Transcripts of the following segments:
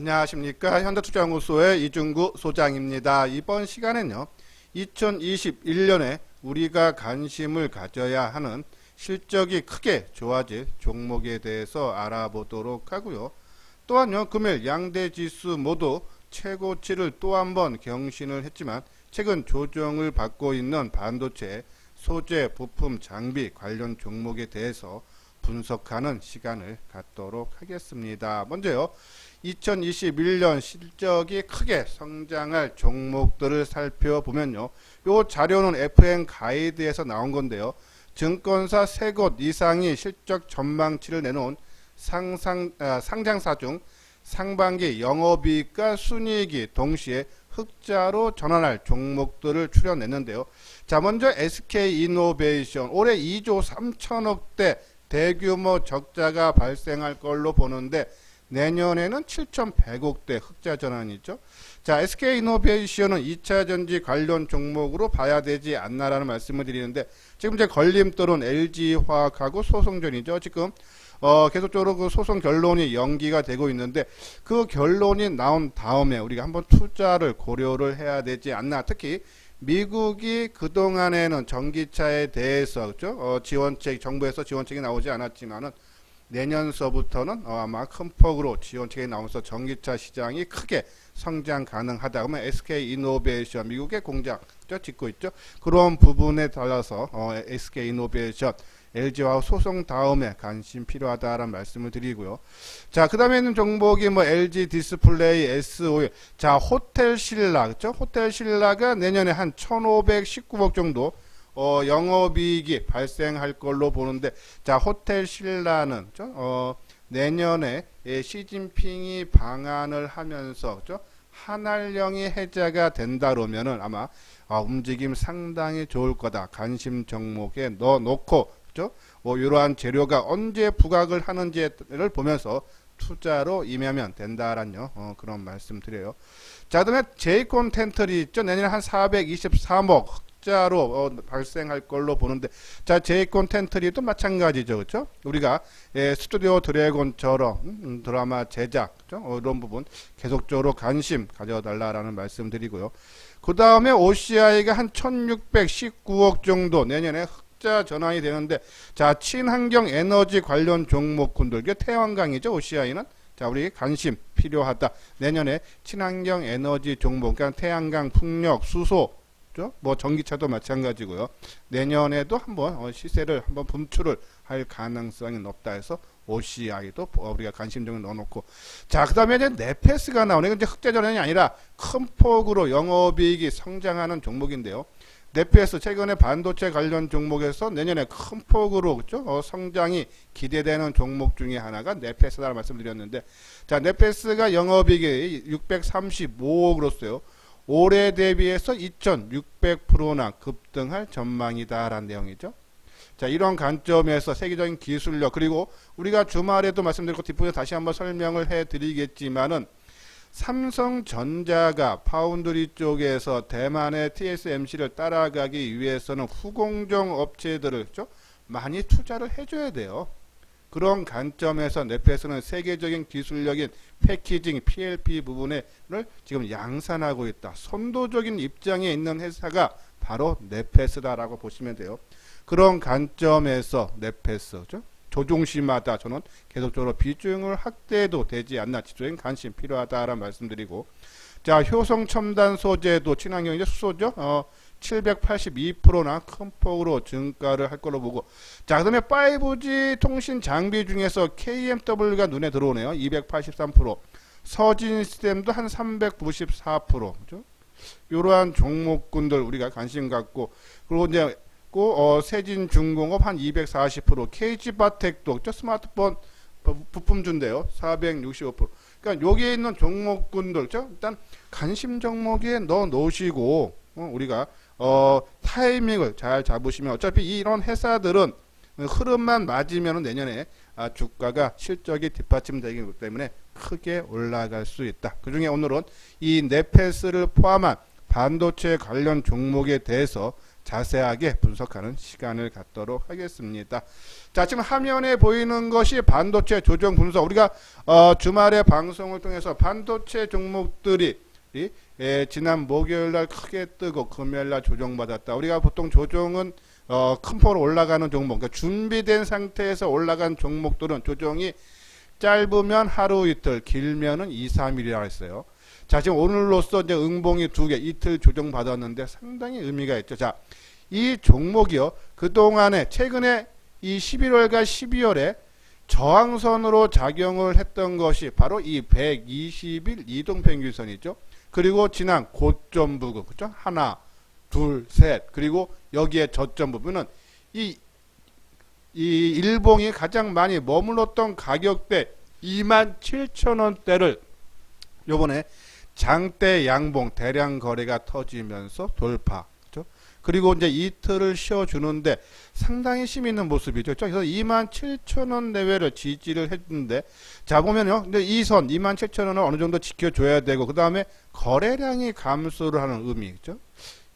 안녕하십니까. 현대투자연구소의 이중구 소장입니다. 이번 시간에는요, 2021년에 우리가 관심을 가져야 하는 실적이 크게 좋아질 종목에 대해서 알아보도록 하고요. 또한요, 금일 양대 지수 모두 최고치를 또 한 번 경신을 했지만 최근 조정을 받고 있는 반도체, 소재, 부품, 장비 관련 종목에 대해서 분석하는 시간을 갖도록 하겠습니다. 먼저요, 2021년 실적이 크게 성장할 종목들을 살펴보면요, 요 자료는 FN 가이드에서 나온 건데요, 증권사 3곳 이상이 실적 전망치를 내놓은 상장사 중 상반기 영업이익과 순이익이 동시에 흑자로 전환할 종목들을 추려냈는데요. 자, 먼저 SK이노베이션 올해 2조 3천억대 대규모 적자가 발생할 걸로 보는데 내년에는 7,100억대 흑자 전환이죠. 자, SK이노베이션은 2차전지 관련 종목으로 봐야 되지 않나라는 말씀을 드리는데 지금 이제 걸림돌은 LG화학하고 소송전이죠. 지금 계속적으로 그 소송 결론이 연기가 되고 있는데 그 결론이 나온 다음에 우리가 한번 투자를 고려를 해야 되지 않나. 특히 미국이 그동안에는 전기차에 대해서 그렇죠? 지원책, 정부에서 지원책이 나오지 않았지만은 내년서부터는 아마 큰 폭으로 지원책이 나오면서 전기차 시장이 크게 성장 가능하다. 그러면 SK이노베이션 미국의 공장 짓고 있죠. 그런 부분에 따라서 SK이노베이션 LG와 소송 다음에 관심 필요하다라는 말씀을 드리고요. 자, 그 다음에 있는 종목이 뭐 LG 디스플레이, S-오일. 자, 호텔신라, 그렇죠? 호텔신라가 내년에 한 1,519억 정도 영업이익이 발생할 걸로 보는데, 자, 호텔신라는 내년에 시진핑이 방한을 하면서 그렇죠? 한알령이 해제가 된다 그러면은 아마 움직임 상당히 좋을 거다. 관심 종목에 넣어놓고 이러한 재료가 언제 부각을 하는지를 보면서 투자로 임하면 된다라는 그런 말씀 드려요. 자, 그다음에 제이콘 텐트리 있죠. 내년에 한 423억 흑자로 발생할 걸로 보는데, 자, 제이콘 텐트리도 마찬가지죠, 그렇죠? 우리가 스튜디오 드래곤처럼 드라마 제작 이런 부분 계속적으로 관심 가져달라라는 말씀 드리고요. 그 다음에 OCI가 한 1,619억 정도 내년에 흑자 전환이 되는데, 자, 친환경 에너지 관련 종목군들, 이게 태양광이죠, OCI는. 자, 우리 관심 필요하다. 내년에 친환경 에너지 종목, 그러니까 태양광, 풍력, 수소, 뭐 전기차도 마찬가지고요. 내년에도 한번 시세를 한번 분출을 할 가능성이 높다 해서 OCI도 우리가 관심종에 넣어놓고, 자, 그 다음에 이제 네페스가 나오네. 이건 이제 흑자 전환이 아니라 큰 폭으로 영업이익이 성장하는 종목인데요. 네페스 최근에 반도체 관련 종목에서 내년에 큰 폭으로 그렇죠? 성장이 기대되는 종목 중에 하나가 네페스라는 말씀드렸는데, 자, 네페스가 영업이익이 635억으로서요. 올해 대비해서 2,600%나 급등할 전망이다라는 내용이죠. 자, 이런 관점에서 세계적인 기술력, 그리고 우리가 주말에도 말씀드렸고 뒷부분에 다시 한번 설명을 해드리겠지만은 삼성전자가 파운드리 쪽에서 대만의 TSMC를 따라가기 위해서는 후공정 업체들을 많이 투자를 해줘야 돼요. 그런 관점에서 네페스는 세계적인 기술력인 패키징, PLP 부분을 지금 양산하고 있다. 선도적인 입장에 있는 회사가 바로 네페스다라고 보시면 돼요. 그런 관점에서 네페스, 조종시마다 저는 계속적으로 비중을 확대해도 되지 않나, 지속적인 관심 필요하다라는 말씀드리고, 자, 효성 첨단 소재도 친환경이죠, 수소죠. 782%나 큰 폭으로 증가를 할 걸로 보고, 자, 그 다음에 5G 통신 장비 중에서 KMW가 눈에 들어오네요. 283%, 서진시스템도 한 394%, 그죠? 이러한 종목군들 우리가 관심 갖고, 그리고 이제 세진중공업 한 240%, KG바텍도 스마트폰 부품주인데요. 465%. 그러니까 여기에 있는 종목군들, 일단 관심 종목에 넣어 놓으시고, 우리가 타이밍을 잘 잡으시면 어차피 이런 회사들은 흐름만 맞으면 내년에 주가가 실적이 뒷받침되기 때문에 크게 올라갈 수 있다. 그 중에 오늘은 이 네페스를 포함한 반도체 관련 종목에 대해서 자세하게 분석하는 시간을 갖도록 하겠습니다. 자, 지금 화면에 보이는 것이 반도체 조정 분석. 우리가 주말에 방송을 통해서 반도체 종목들이 지난 목요일날 크게 뜨고 금요일날 조정받았다. 우리가 보통 조정은 큰 폭으로 올라가는 종목, 그러니까 준비된 상태에서 올라간 종목들은 조정이 짧으면 하루 이틀, 길면은 2, 3일이라고 했어요. 자, 지금 오늘로써 이제 응봉이 2개, 이틀 조정받았는데 상당히 의미가 있죠. 자, 이 종목이요, 그동안에 최근에 이 11월과 12월에 저항선으로 작용을 했던 것이 바로 이 120일 이동평균선이죠. 그리고 지난 고점 부분, 그죠? 하나, 둘, 셋, 그리고 여기에 저점 부분은 이 일봉이 가장 많이 머물렀던 가격대 27,000원대를 요번에 장대 양봉 대량 거래가 터지면서 돌파. 그렇죠? 그리고 이제 이틀을 쉬어주는데 상당히 힘 있는 모습이죠. 그래서 27,000원 내외를 지지를 했는데, 자, 보면요. 근데 이 선 27,000원을 어느 정도 지켜줘야 되고, 그 다음에 거래량이 감소를 하는 의미죠.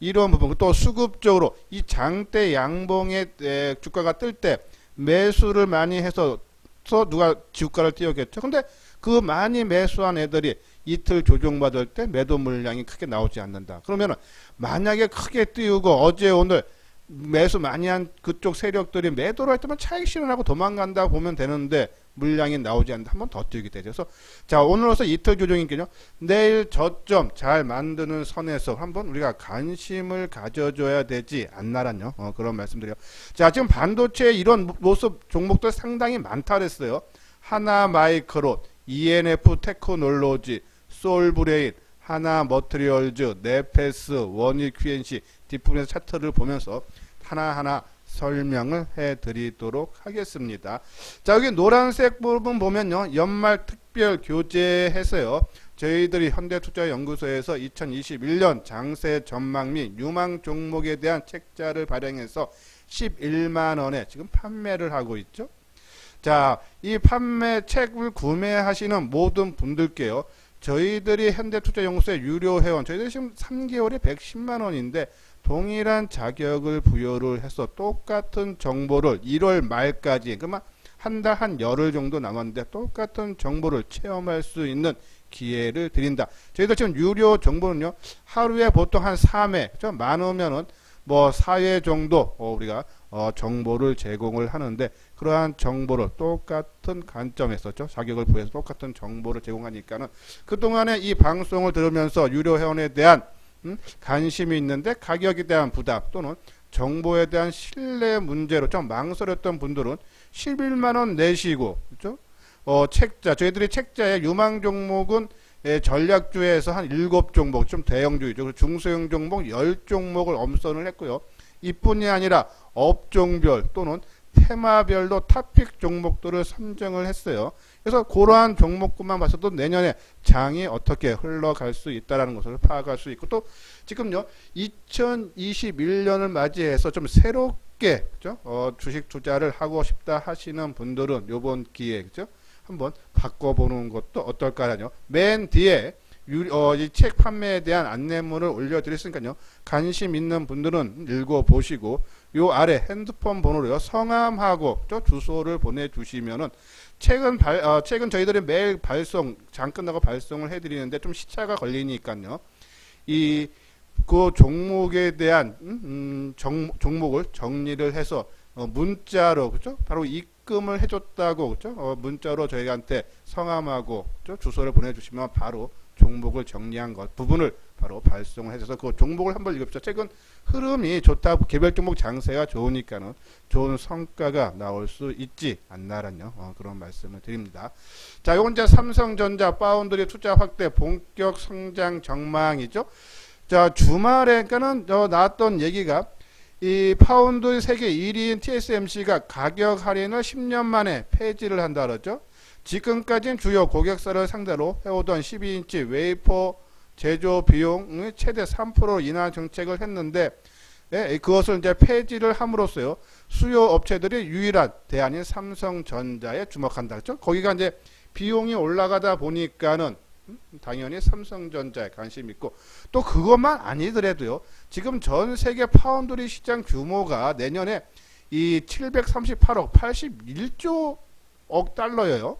이런 부분, 또 수급적으로 이 장대 양봉의 주가가 뜰 때 매수를 많이 해서 누가 주가를 띄우겠죠. 근데 그 많이 매수한 애들이 이틀 조정받을 때 매도 물량이 크게 나오지 않는다. 그러면은 만약에 크게 띄우고 어제 오늘 매수 많이 한 그쪽 세력들이 매도를 할 때만 차익 실현하고 도망간다 보면 되는데 물량이 나오지 않는다. 한 번 더 띄우게 되죠. 그래서 자, 오늘로서 이틀 조정이니까요. 내일 저점 잘 만드는 선에서 한번 우리가 관심을 가져줘야 되지 않나란요. 그런 말씀드려요. 자, 지금 반도체 이런 모습 종목들 상당히 많다 그랬어요. 하나마이크론, ENF 테크놀로지, 솔브레인, 하나머트리얼즈, 네페스, 원익 QNC, 디프렌스 차트를 보면서 하나하나 설명을 해드리도록 하겠습니다. 자, 여기 노란색 부분 보면요, 연말 특별 교재해서요, 저희들이 현대투자연구소에서 2021년 장세 전망 및 유망 종목에 대한 책자를 발행해서 11만원에 지금 판매를 하고 있죠. 자, 이 판매 책을 구매하시는 모든 분들께요, 저희들이 현대투자연구소의 유료 회원, 저희들이 지금 3개월에 110만원인데 동일한 자격을 부여를 해서 똑같은 정보를 1월 말까지, 그러면 한 달 한 열흘 정도 남았는데 똑같은 정보를 체험할 수 있는 기회를 드린다. 저희들 지금 유료 정보는요, 하루에 보통 한 3회, 좀 많으면은 뭐 4회 정도 우리가 정보를 제공을 하는데, 그러한 정보를 똑같은 관점에서 자격을 부여해서 똑같은 정보를 제공하니까는 그동안에 이 방송을 들으면서 유료 회원에 대한 관심이 있는데 가격에 대한 부담 또는 정보에 대한 신뢰 문제로 좀 망설였던 분들은 11만원 내시고, 그렇죠? 책자, 저희들이 책자의 유망 종목은 전략주에서 한 7종목, 좀 대형주이죠. 중소형 종목 10종목을 엄선을 했고요. 이뿐이 아니라 업종별 또는 테마별로 탑픽 종목들을 선정을 했어요. 그래서 그러한 종목군만 봐서도 내년에 장이 어떻게 흘러갈 수 있다는 것을 파악할 수 있고, 또 지금요 2021년을 맞이해서 좀 새롭게, 그죠? 주식 투자를 하고 싶다 하시는 분들은 요번 기회에, 그죠? 한번 바꿔보는 것도 어떨까요? 맨 뒤에 이 책 판매에 대한 안내문을 올려드렸으니까요. 관심 있는 분들은 읽어보시고 요 아래 핸드폰 번호로요, 성함하고 주소를 보내주시면은 책은 저희들이 매일 장 끝나고 발송을 해드리는데 좀 시차가 걸리니까요. 그 종목에 대한 종목을 정리를 해서 문자로, 그죠? 바로 입금을 해줬다고, 그죠? 문자로 저희한테 성함하고, 그죠? 주소를 보내주시면 바로 종목을 정리한 것 부분을 바로 발송을 해줘서 그 종목을 한번 읽읍시다. 최근 흐름이 좋다고, 개별 종목 장세가 좋으니까는 좋은 성과가 나올 수 있지 않나란요. 그런 말씀을 드립니다. 자, 요건 이제 삼성전자 파운드리 투자 확대 본격 성장 전망이죠. 자, 주말에 그러니까는 나왔던 얘기가 이 파운드 세계 1위인 TSMC가 가격 할인을 10년 만에 폐지를 한다 그러죠. 지금까지는 주요 고객사를 상대로 해오던 12인치 웨이퍼 제조 비용의 최대 3% 인하 정책을 했는데, 그것을 이제 폐지를 함으로써요, 수요 업체들이 유일한 대안인 삼성전자에 주목한다. 그렇죠? 거기가 이제 비용이 올라가다 보니까는 당연히 삼성전자에 관심 있고, 또 그것만 아니더라도요. 지금 전 세계 파운드리 시장 규모가 내년에 이 738억 81조 억 달러예요.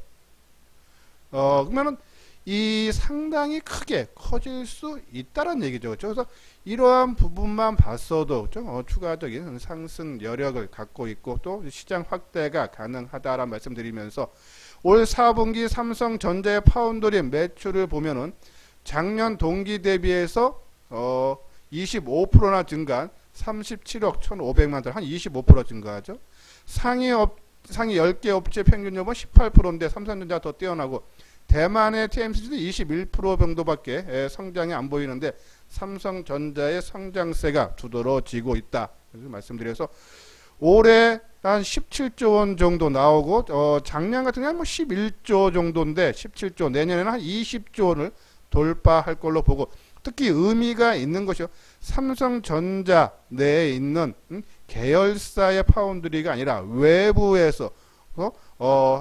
그러면은 이 상당히 크게 커질 수 있다는 얘기죠. 그렇죠? 그래서 이러한 부분만 봤어도 추가적인 상승 여력을 갖고 있고, 또 시장 확대가 가능하다라는 말씀드리면서, 올 4분기 삼성전자의 파운드리 매출을 보면은 작년 동기 대비해서 25%나 증가한 37억 1,500만 달러, 한 25% 증가하죠. 상위 10개 업체 평균 여부는 18%인데 삼성전자가 더 뛰어나고, 대만의 TMC도 21% 정도밖에 성장이 안 보이는데 삼성전자의 성장세가 두드러지고 있다. 그래서 말씀드려서 올해 한 17조 원 정도 나오고, 작년 같은 경우는 11조 정도인데 17조, 내년에는 한 20조 원을 돌파할 걸로 보고, 특히 의미가 있는 것이요, 삼성전자 내에 있는 계열사의 파운드리가 아니라 외부에서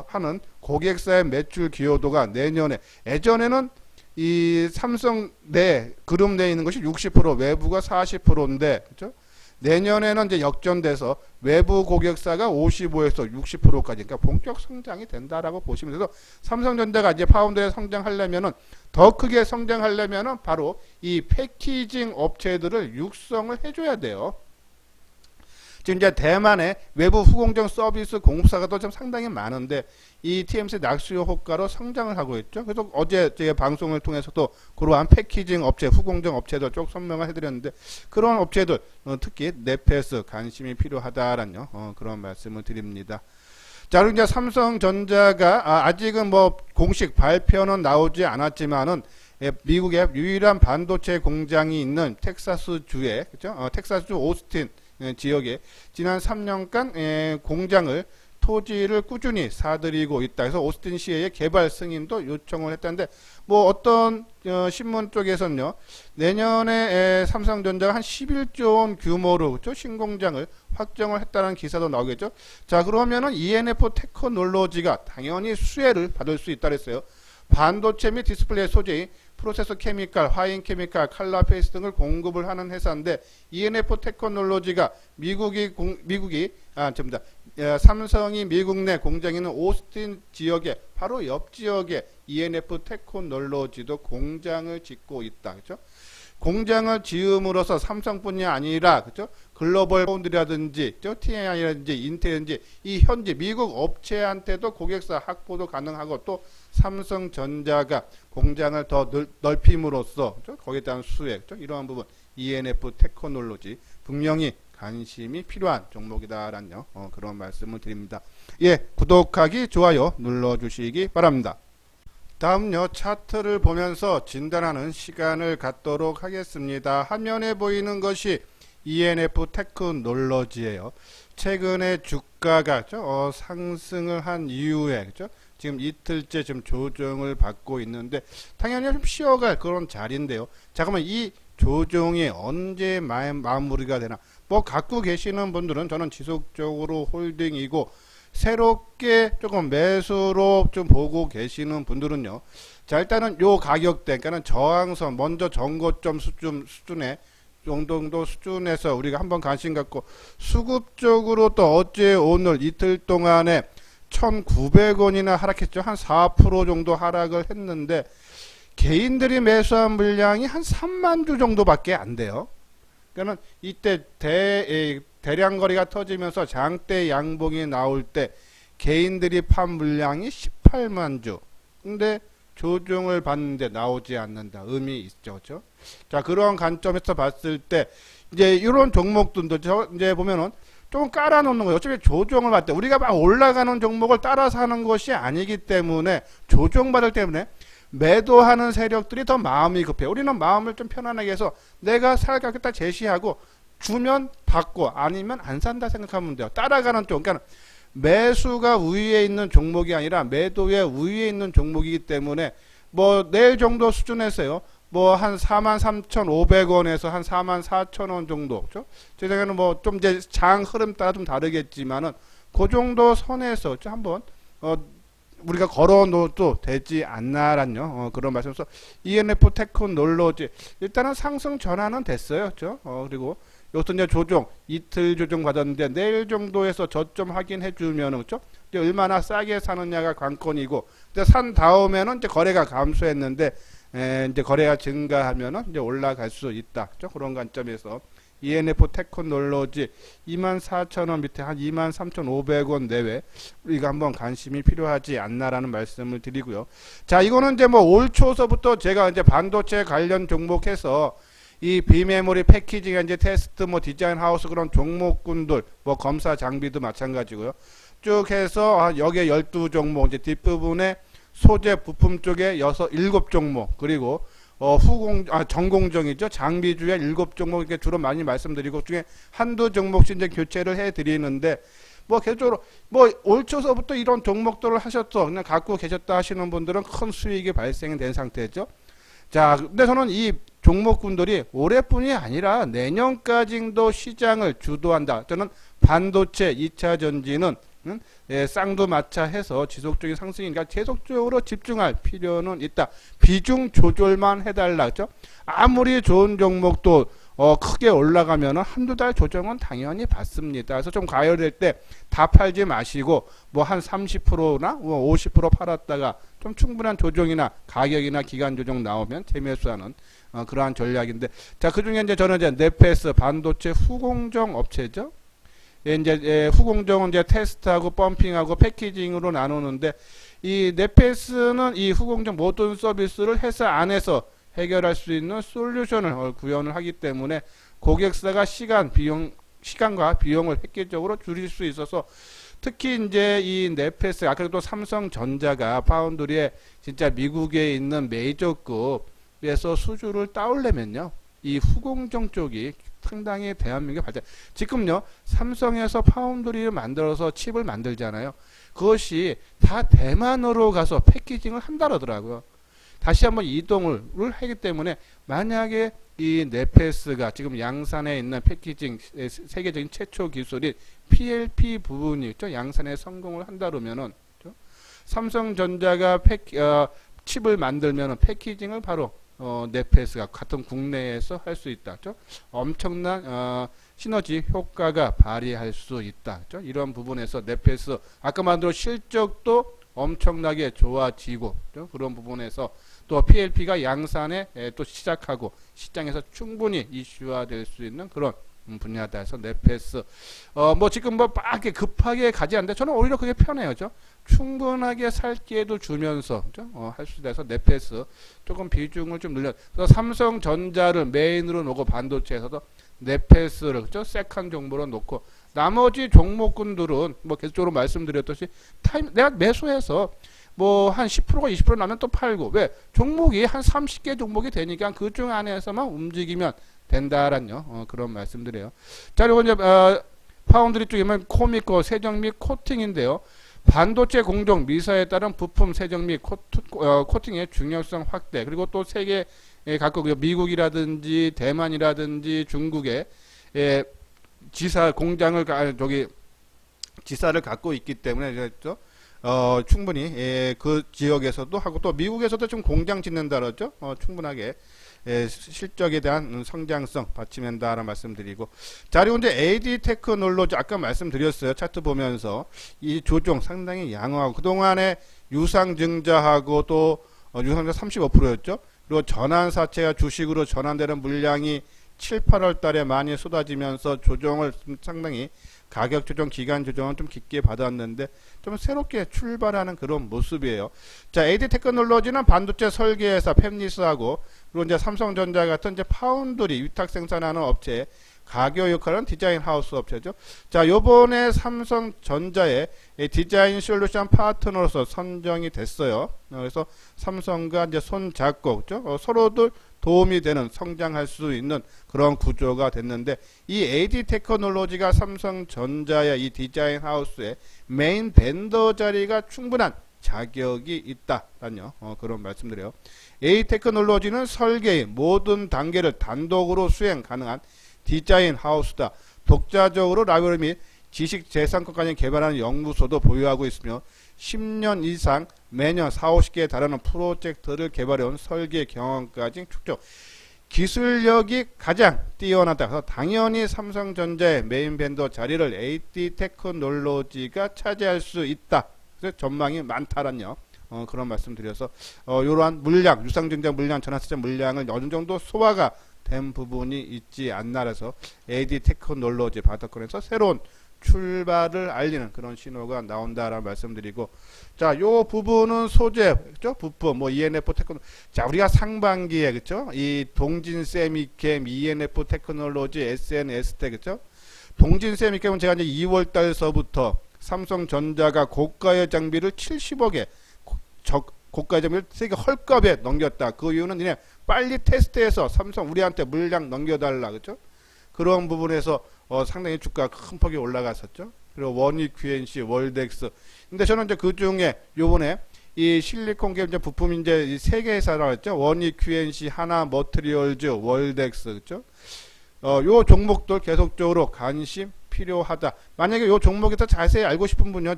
하는 고객사의 매출 기여도가 내년에, 예전에는 이 삼성 내 그룹 내에 있는 것이 60%, 외부가 40%인데, 그렇죠? 내년에는 이제 역전돼서 외부 고객사가 55에서 60%까지, 그러니까 본격 성장이 된다라고 보시면 돼서, 삼성전자가 이제 파운드에 성장하려면은, 더 크게 성장하려면은 바로 이 패키징 업체들을 육성을 해줘야 돼요. 지금 이제 대만의 외부 후공정 서비스 공급사가 또 좀 상당히 많은데, 이 TMC 낙수 효과로 성장을 하고 있죠. 그래서 어제 제 방송을 통해서도 그러한 패키징 업체, 후공정 업체들 쭉 설명을 해드렸는데, 그런 업체들 특히 넷패스 관심이 필요하다라는 그런 말씀을 드립니다. 자, 그리고 이제 삼성전자가 아직은 뭐 공식 발표는 나오지 않았지만은, 미국의 유일한 반도체 공장이 있는 텍사스주에, 그렇죠? 텍사스주 오스틴 지역에 지난 3년간 공장을, 토지를 꾸준히 사들이고 있다. 그래서 오스틴 시의 개발 승인도 요청을 했다는데, 뭐 어떤 신문 쪽에서는요, 내년에 삼성전자가 한 11조 원 규모로, 그렇죠? 신공장을 확정을 했다는 기사도 나오겠죠. 자, 그러면은 ENF 테크놀로지가 당연히 수혜를 받을 수 있다 그랬어요. 반도체 및 디스플레이 소재인 프로세서 케미칼, 화인 케미칼, 칼라 페이스 등을 공급을 하는 회사인데, ENF 테크놀로지가 삼성이 미국 내 공장이 있는 오스틴 지역에, 바로 옆 지역에 ENF 테크놀로지도 공장을 짓고 있다. 그렇죠? 공장을 지음으로써 삼성뿐이 아니라, 그렇죠? 글로벌 파운드리라든지, TI라든지, 인텔이라든지, 이 현지 미국 업체한테도 고객사 확보도 가능하고, 또 삼성전자가 공장을 더 넓힘으로써, 그렇죠? 거기에 대한 수혜, 그렇죠? 이러한 부분, ENF 테크놀로지 분명히 관심이 필요한 종목이다라는 그런 말씀을 드립니다. 예, 구독하기, 좋아요 눌러주시기 바랍니다. 다음요, 차트를 보면서 진단하는 시간을 갖도록 하겠습니다. 화면에 보이는 것이 ENF 테크놀로지예요. 최근에 주가가 상승을 한 이후에, 그렇죠? 지금 이틀째 좀 조정을 받고 있는데, 당연히 좀 쉬어갈 그런 자리인데요. 자, 그러면 이 조정이 언제 마무리가 되나? 뭐 갖고 계시는 분들은, 저는 지속적으로 홀딩이고, 새롭게 조금 매수로 좀 보고 계시는 분들은요, 자, 일단은 요 가격대, 그러니까는 저항선, 먼저 전고점 수준에 정도 수준에서 우리가 한번 관심 갖고, 수급적으로 또 어제 오늘 이틀 동안에 1,900원이나 하락했죠. 한 4% 정도 하락을 했는데, 개인들이 매수한 물량이 한 3만 주 정도밖에 안 돼요. 그러니까 이때 대량 거래가 터지면서 장대 양봉이 나올 때 개인들이 판 물량이 18만 주. 근데 조정을 받는데 나오지 않는다. 의미 있죠. 그렇죠? 자, 그런 관점에서 봤을 때 이제 이런 종목들도 이제 보면은 조금 깔아놓는 거예요. 어차피 조정을 받을 때 우리가 막 올라가는 종목을 따라서 하는 것이 아니기 때문에, 조정받을 때문에 매도하는 세력들이 더 마음이 급해요. 우리는 마음을 좀 편안하게 해서 내가 살겠다 제시하고, 주면 받고 아니면 안 산다 생각하면 돼요. 따라가는 쪽, 그러니까 매수가 우위에 있는 종목이 아니라 매도에 우위에 있는 종목이기 때문에, 뭐 내일 정도 수준에서요, 뭐 한 43,500원에서 한 44,000원 정도, 그렇죠? 제 생각에는 뭐 좀 이제 장 흐름 따라 좀 다르겠지만은 그 정도 선에서 한번 우리가 걸어놓어도 되지 않나란요. 그런 말씀에서 ENF 테크놀로지 일단은 상승 전환은 됐어요. 그렇죠? 그리고 여기서 이제 조정 이틀 조정 받았는데 내일 정도에서 저점 확인해 주면은 그렇죠? 이제 얼마나 싸게 사느냐가 관건이고 이제 산 다음에는 이제 거래가 감소했는데 이제 거래가 증가하면은 이제 올라갈 수 있다. 그렇죠? 그런 관점에서 ENF 테크놀로지 24,000원 밑에 한 23,500원 내외 우리가 한번 관심이 필요하지 않나라는 말씀을 드리고요. 자, 이거는 이제 뭐 올 초서부터 제가 이제 반도체 관련 종목해서 이 비메모리 패키징 이제 테스트 뭐 디자인 하우스 그런 종목군들 뭐 검사 장비도 마찬가지고요. 쭉 해서 여기에 12종목 이제 뒷부분에 소재 부품 쪽에 7종목 그리고 전공정이죠. 장비주에 7종목 이렇게 주로 많이 말씀드리고 중에 한두 종목씩 이제 교체를 해 드리는데 뭐 개인적으로 뭐 올 초서부터 이런 종목들을 하셨어 그냥 갖고 계셨다 하시는 분들은 큰 수익이 발생이 된 상태죠. 자, 근데 저는 이 종목군들이 올해뿐이 아니라 내년까지도 시장을 주도한다. 저는 반도체 2차 전지는 쌍두마차해서 지속적인 상승이니까 계속적으로 집중할 필요는 있다. 비중 조절만 해달라. 그죠? 아무리 좋은 종목도 크게 올라가면 한두 달 조정은 당연히 받습니다. 그래서 좀 가열될 때 다 팔지 마시고 뭐 한 30%나 50% 팔았다가 좀 충분한 조정이나 가격이나 기간 조정 나오면 재매수하는 그러한 전략인데 자, 그중에 이제 저는 이제 네페스 반도체 후공정 업체죠. 이제 후공정은 이제 테스트하고 펌핑하고 패키징으로 나누는데 이 네페스는 이 후공정 모든 서비스를 회사 안에서 해결할 수 있는 솔루션을 구현을 하기 때문에 고객사가 시간과 비용을 획기적으로 줄일 수 있어서 특히 이제 이 네페스 아까 또 삼성전자가 파운드리에 진짜 미국에 있는 메이저급에서 수주를 따오려면요 이 후공정 쪽이 상당히 대한민국에 발전. 지금요 삼성에서 파운드리를 만들어서 칩을 만들잖아요. 그것이 다 대만으로 가서 패키징을 한다더라고요. 다시 한번 이동을 하기 때문에 만약에 이 네페스가 지금 양산에 있는 패키징 세계적인 최초 기술인 PLP 부분이 있죠. 양산에 성공을 한다면은 삼성전자가 칩을 만들면은 패키징을 바로 네페스가 같은 국내에서 할 수 있다. 그렇죠? 엄청난 시너지 효과가 발휘할 수 있다. 그렇죠? 이런 부분에서 네페스 아까 만들어 실적도 엄청나게 좋아지고 그렇죠? 그런 부분에서 또 PLP가 양산에 또 시작하고 시장에서 충분히 이슈화될 수 있는 그런 분야다 해서 네페스 뭐 지금 뭐 막 급하게 가지 않는데 저는 오히려 그게 편해요. 그죠? 충분하게 살 기회도 주면서 할 수 있어서 네페스 조금 비중을 좀 늘려. 그래서 삼성전자를 메인으로 놓고 반도체에서도 네페스를 그죠? 세컨 종목으로 놓고 나머지 종목군들은 뭐 계속적으로 말씀드렸듯이 내가 매수해서 뭐 한 10%가 20% 나면 또 팔고 왜 종목이 한 30개 종목이 되니까 그중 안에서만 움직이면 된다라는 그런 말씀드려요. 자, 그리고 이제 파운드리 쪽이면 코미코 세정 및 코팅인데요. 반도체 공정 미사에 따른 부품 세정 및 코팅의 중요성 확대 그리고 또 세계 각국 미국이라든지 대만이라든지 중국의 지사 공장을 지사를 갖고 있기 때문에 그렇죠? 충분히 그 지역에서도 하고 또 미국에서도 좀 공장 짓는다 그러죠. 충분하게 실적에 대한 성장성 받침한다라는 말씀드리고 자, 그리고 이제 AD 테크놀로지 아까 말씀드렸어요. 차트 보면서 이 조정 상당히 양호하고 그동안에 유상증자하고 또 유상증자 35%였죠. 그리고 전환사채가 주식으로 전환되는 물량이 7, 8월 달에 많이 쏟아지면서 조정을 상당히 가격 조정, 기간 조정은 좀 깊게 받았는데 좀 새롭게 출발하는 그런 모습이에요. 자, AD 테크놀로지는 반도체 설계회사 팹리스하고 그리고 이제 삼성전자 같은 이제 파운드리 위탁 생산하는 업체 가교 역할은 디자인 하우스 업체죠. 자, 요번에 삼성전자의 디자인 솔루션 파트너로서 선정이 됐어요. 그래서 삼성과 이제 손 잡고 그렇죠? 서로들 도움이 되는 성장할 수 있는 그런 구조가 됐는데 이 AD 테크놀로지가 삼성전자의 이 디자인 하우스의 메인 벤더 자리가 충분한 자격이 있다라는 그런 말씀드려요. AD 테크놀로지는 설계의 모든 단계를 단독으로 수행 가능한 디자인 하우스다. 독자적으로 라이브러리 및 지식재산권까지 개발하는 연구소도 보유하고 있으며 10년 이상 매년 4, 50개에 달하는 프로젝트를 개발해온 설계 경험까지 축적. 기술력이 가장 뛰어나다. 그래서 당연히 삼성전자의 메인 벤더 자리를 AD 테크놀로지가 차지할 수 있다. 그래서 전망이 많다란요. 그런 말씀 드려서 이러한 물량, 유상증자 물량, 전환세자 물량을 어느 정도 소화가 된 부분이 있지 않나 해서 AD 테크놀로지 바닥권에서 새로운 출발을 알리는 그런 신호가 나온다라는 말씀드리고, 자, 요 부분은 소재, 그죠? 부품, 뭐 ENF 테크놀로지. 자, 우리가 상반기에, 그죠? 이 동진 세미캠, ENF 테크놀로지, SNS 때, 그죠? 동진 세미캠은 제가 이제 2월 달서부터 삼성전자가 고가의 장비를 70억에 고가의 장비를 세계 헐값에 넘겼다. 그 이유는 그냥 빨리 테스트해서 삼성 우리한테 물량 넘겨달라, 그죠? 그런 부분에서 상당히 주가가 큰 폭이 올라갔었죠. 그리고 원익 QNC, 월덱스. 근데 저는 이제 그 중에 요번에 이 실리콘계 이제 부품 이제 세 개 회사라고 했죠. 원익 QNC, 하나 머트리얼즈, 월덱스, 그죠? 요 종목들 계속적으로 관심 필요하다. 만약에 요 종목에서 자세히 알고 싶은 분요,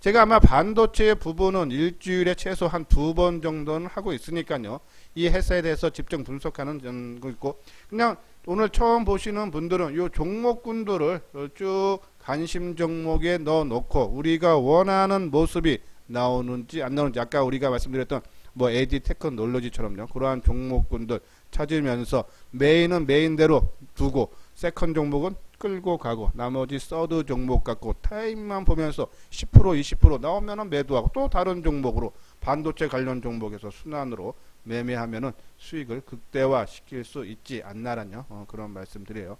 제가 아마 반도체 부분은 일주일에 최소 한 2번 정도는 하고 있으니까요. 이 회사에 대해서 집중 분석하는 거 있고, 그냥 오늘 처음 보시는 분들은 요 종목군들을 쭉 관심 종목에 넣어 놓고 우리가 원하는 모습이 나오는지 안 나오는지, 아까 우리가 말씀드렸던 뭐 AD 테크놀로지처럼요, 그러한 종목군들 찾으면서 메인은 메인대로 두고 세컨 종목은 끌고 가고 나머지 서드 종목 갖고 타임만 보면서 10% 20% 나오면은 매도하고 또 다른 종목으로 반도체 관련 종목에서 순환으로 매매하면은 수익을 극대화 시킬 수 있지 않나라뇨. 그런 말씀 드려요.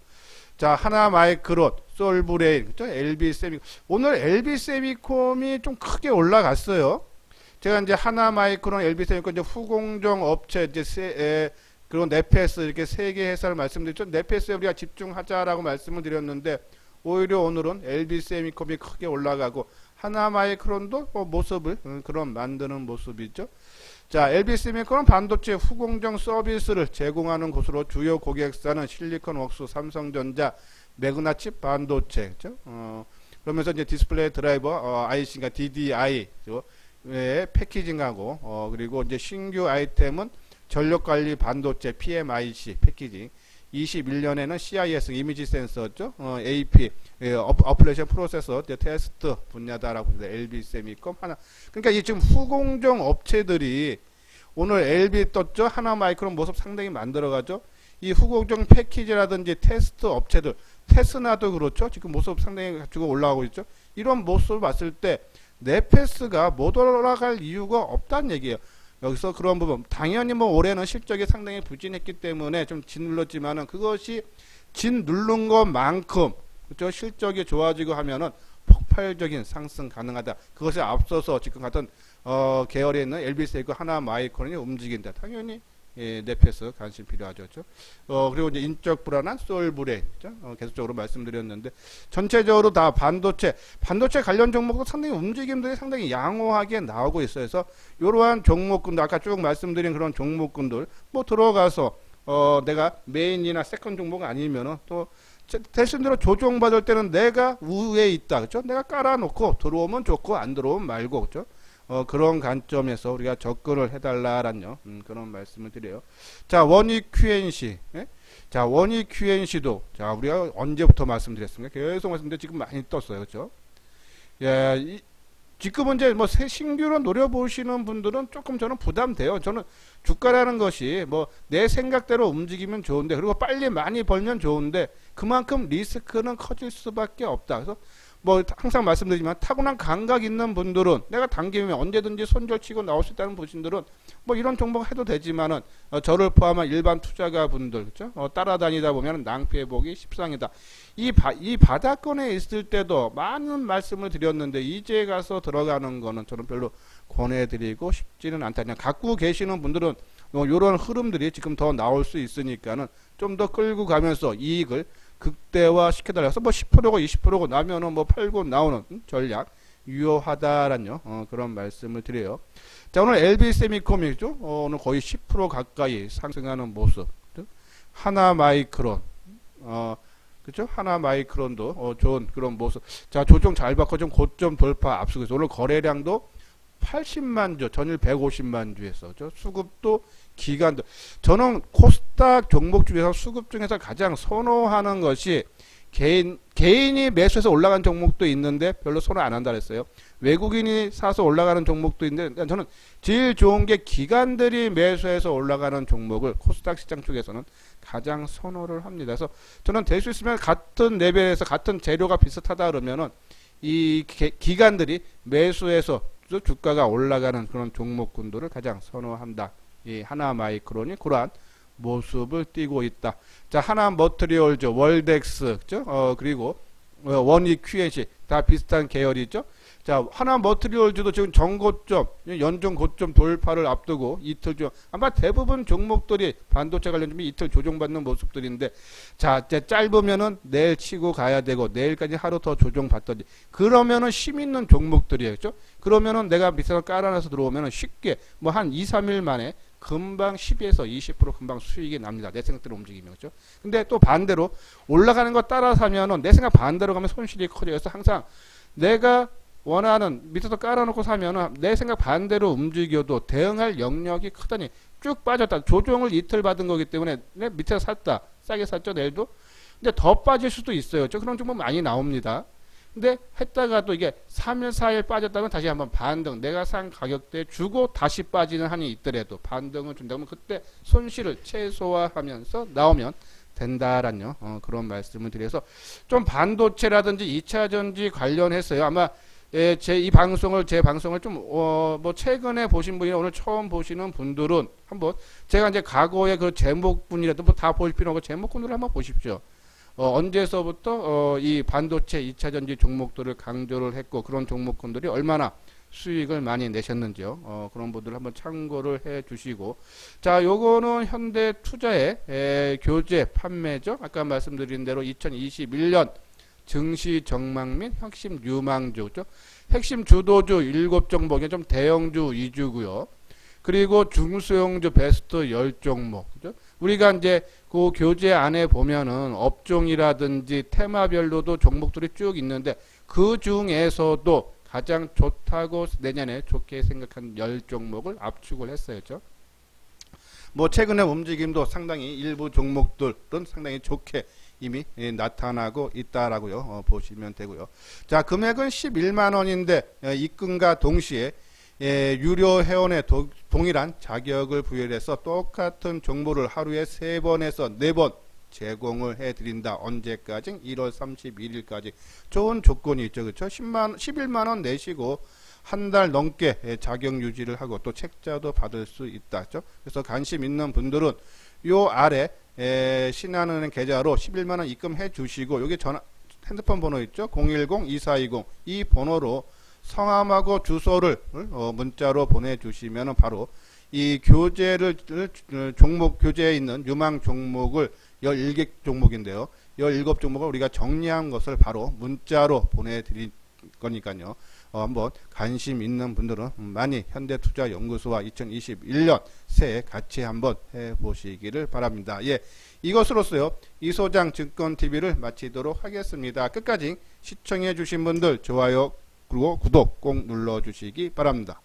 자, 하나마이크론, 솔브레인, 그죠? LB세미콤. 오늘 LB세미콤이 좀 크게 올라갔어요. 제가 이제 하나마이크론, LB세미콤 이제 후공정 업체 이제 그리고 네페스 이렇게 세 개 회사를 말씀드렸죠. 네페스에 우리가 집중하자라고 말씀을 드렸는데 오히려 오늘은 LB세미콤이 크게 올라가고 하나마이크론도 모습을 그런 만드는 모습이죠. 자, LB세미콤은 반도체 후공정 서비스를 제공하는 곳으로 주요 고객사는 실리콘웍스, 삼성전자, 매그나칩 반도체, 그죠? 그러면서 이제 디스플레이 드라이버 IC가 DDI, 패키징하고 그리고 이제 신규 아이템은 전력관리 반도체 PMIC 패키징, 21년에는 CIS 이미지 센서죠, AP 어플레이션 프로세서 테스트 분야다라고 합니다. LB세미콤 하나. 그러니까 이 지금 후공정 업체들이 오늘 LB 떴죠. 하나마이크론 모습 상당히 만들어가죠. 이 후공정 패키지라든지 테스트 업체들, 테스나도 그렇죠. 지금 모습 상당히 가지고 올라가고 있죠. 이런 모습을 봤을 때 네페스가 못 올라갈 이유가 없다는 얘기예요. 여기서 그런 부분, 당연히 뭐 올해는 실적이 상당히 부진했기 때문에 좀 짓눌렀지만은 그것이 짓누른 것만큼, 그렇죠? 실적이 좋아지고 하면은 폭발적인 상승 가능하다. 그것에 앞서서 지금 같은 계열에 있는 LB세이코, 하나마이크론이 움직인다. 당연히 네페스 관심 필요하죠. 그렇죠? 그리고 이제 인적 불안한 솔브레인, 그렇죠? 계속적으로 말씀드렸는데 전체적으로 다 반도체 관련 종목도 상당히 움직임들이 상당히 양호하게 나오고 있어요. 그래서 이러한 종목군들, 아까 쭉 말씀드린 그런 종목군들 뭐 들어가서 내가 메인이나 세컨 종목 아니면은 또 대신대로 조정받을 때는 내가 우위에 있다, 그렇죠? 내가 깔아놓고 들어오면 좋고 안 들어오면 말고, 그렇죠? 그런 관점에서 우리가 접근을 해달라라는 그런 말씀을 드려요. 자, 원익 QNC. 예? 자, 원익 QNC도 자, 우리가 언제부터 말씀드렸습니까? 계속 말씀드렸는데 지금 많이 떴어요, 그렇죠? 예, 지금은 이제 뭐 신규로 노려보시는 분들은 조금 저는 부담돼요. 저는 주가라는 것이 뭐 내 생각대로 움직이면 좋은데, 그리고 빨리 많이 벌면 좋은데 그만큼 리스크는 커질 수밖에 없다. 그래서 뭐 항상 말씀드리지만 타고난 감각 있는 분들은 내가 당기면 언제든지 손절치고 나올 수 있다는 분들은 뭐 이런 종목 해도 되지만은 저를 포함한 일반 투자가 분들, 그렇죠? 따라다니다 보면 낭패보기 십상이다. 이 바닥권에 있을 때도 많은 말씀을 드렸는데 이제 가서 들어가는 거는 저는 별로 권해드리고 싶지는 않다. 그냥 갖고 계시는 분들은 이런 흐름들이 지금 더 나올 수 있으니까는 좀 더 끌고 가면서 이익을 극대화 시켜달라 해서 뭐 10%고 20%고 나면은 뭐 팔고 나오는 전략 유효하다라는 그런 말씀을 드려요. 자, 오늘 LB세미콤이죠. 오늘 거의 10% 가까이 상승하는 모습. 하나마이크론, 그렇죠? 하나마이크론도 좋은 그런 모습. 자, 조정 잘 받고 좀 고점 돌파 앞서고 있어. 오늘 거래량도 80만 주, 전일 150만 주에서 수급도 기간도. 저는 코스닥 종목 중에서 수급 중에서 가장 선호하는 것이 개인이 매수해서 올라간 종목도 있는데 별로 선호 안 한다 그랬어요. 외국인이 사서 올라가는 종목도 있는데 저는 제일 좋은 게 기관들이 매수해서 올라가는 종목을 코스닥 시장 쪽에서는 가장 선호를 합니다. 그래서 저는 될 수 있으면 같은 레벨에서 같은 재료가 비슷하다 그러면은 이 기관들이 매수해서 주가가 올라가는 그런 종목군들을 가장 선호한다. 이 하나마이크론이 그러한 모습을 띠고 있다. 자, 하나머트리얼즈, 월덱스, 그죠? 그리고 원익 QNC 다 비슷한 계열이죠. 자, 하나머트리얼즈도 지금 전고점, 연중 고점 돌파를 앞두고 이틀 중 아마 대부분 종목들이 반도체 관련 좀 이틀 조정받는 모습들인데, 자, 이제 짧으면은 내일 치고 가야 되고 내일까지 하루 더 조정받던지 그러면은 힘 있는 종목들이에요, 그죠? 그러면은 내가 밑에서 깔아놔서 들어오면은 쉽게 뭐 한 2, 3일 만에 금방 10에서 20% 금방 수익이 납니다. 내 생각대로 움직이면, 그죠? 근데 또 반대로 올라가는 거 따라 사면은 내 생각 반대로 가면 손실이 커져요. 그래서 항상 내가 원하는 밑에서 깔아놓고 사면은 내 생각 반대로 움직여도 대응할 영역이 크다니 쭉 빠졌다. 조정을 이틀 받은 거기 때문에 내 밑에서 샀다. 싸게 샀죠, 내일도. 근데 더 빠질 수도 있어요. 그런 종목 많이 나옵니다. 근데 했다가도 이게 3일, 4일 빠졌다면 다시 한번 반등, 내가 산 가격대에 주고 다시 빠지는 한이 있더라도 반등을 준다면 그때 손실을 최소화하면서 나오면 된다라는 그런 말씀을 드려서 좀 반도체라든지 2차전지 관련해서요. 아마 제 방송을 좀 뭐 최근에 보신 분이나 오늘 처음 보시는 분들은 한번 제가 이제 과거의 그 제목분이라도 뭐 다 볼 필요 없고 제목분을 한번 보십시오. 언제서부터 이 반도체 2차전지 종목들을 강조를 했고 그런 종목군들이 얼마나 수익을 많이 내셨는지요. 그런 분들 한번 참고를 해 주시고, 자, 요거는 현대 투자의 교재 판매죠. 아까 말씀드린 대로 2021년 증시 정망 및 핵심 유망주, 그죠? 핵심 주도주 7종목이 좀 대형주 위주고요. 그리고 중소형주 베스트 10종목, 그죠? 우리가 이제 그 교재 안에 보면은 업종이라든지 테마별로도 종목들이 쭉 있는데 그 중에서도 가장 좋다고 내년에 좋게 생각한 10종목을 압축을 했어요. 그죠? 뭐 최근에 움직임도 상당히 일부 종목들은 상당히 좋게 이미 나타나고 있다라고요. 보시면 되고요. 자, 금액은 11만 원인데 입금과 동시에 유료 회원에 동일한 자격을 부여해서 똑같은 정보를 하루에 3번에서 4번 제공을 해드린다. 언제까지? 1월 31일까지. 좋은 조건이 있죠. 그렇죠? 11만 원 내시고 한 달 넘게 자격 유지를 하고 또 책자도 받을 수 있다. 그렇죠? 그래서 관심 있는 분들은 요 아래 신한은행 계좌로 11만 원 입금해 주시고 여기 핸드폰 번호 있죠? 010-2420 이 번호로 성함하고 주소를 문자로 보내주시면 바로 이 교재를 종목 교재에 있는 유망 종목을 17종목인데요. 17종목을 우리가 정리한 것을 바로 문자로 보내드릴 거니까요. 한번 관심 있는 분들은 많이 현대투자연구소와 2021년 새해 같이 한번 해보시기를 바랍니다. 예, 이것으로서요 이소장 증권TV를 마치도록 하겠습니다. 끝까지 시청해 주신 분들 좋아요 그리고 구독 꼭 눌러주시기 바랍니다.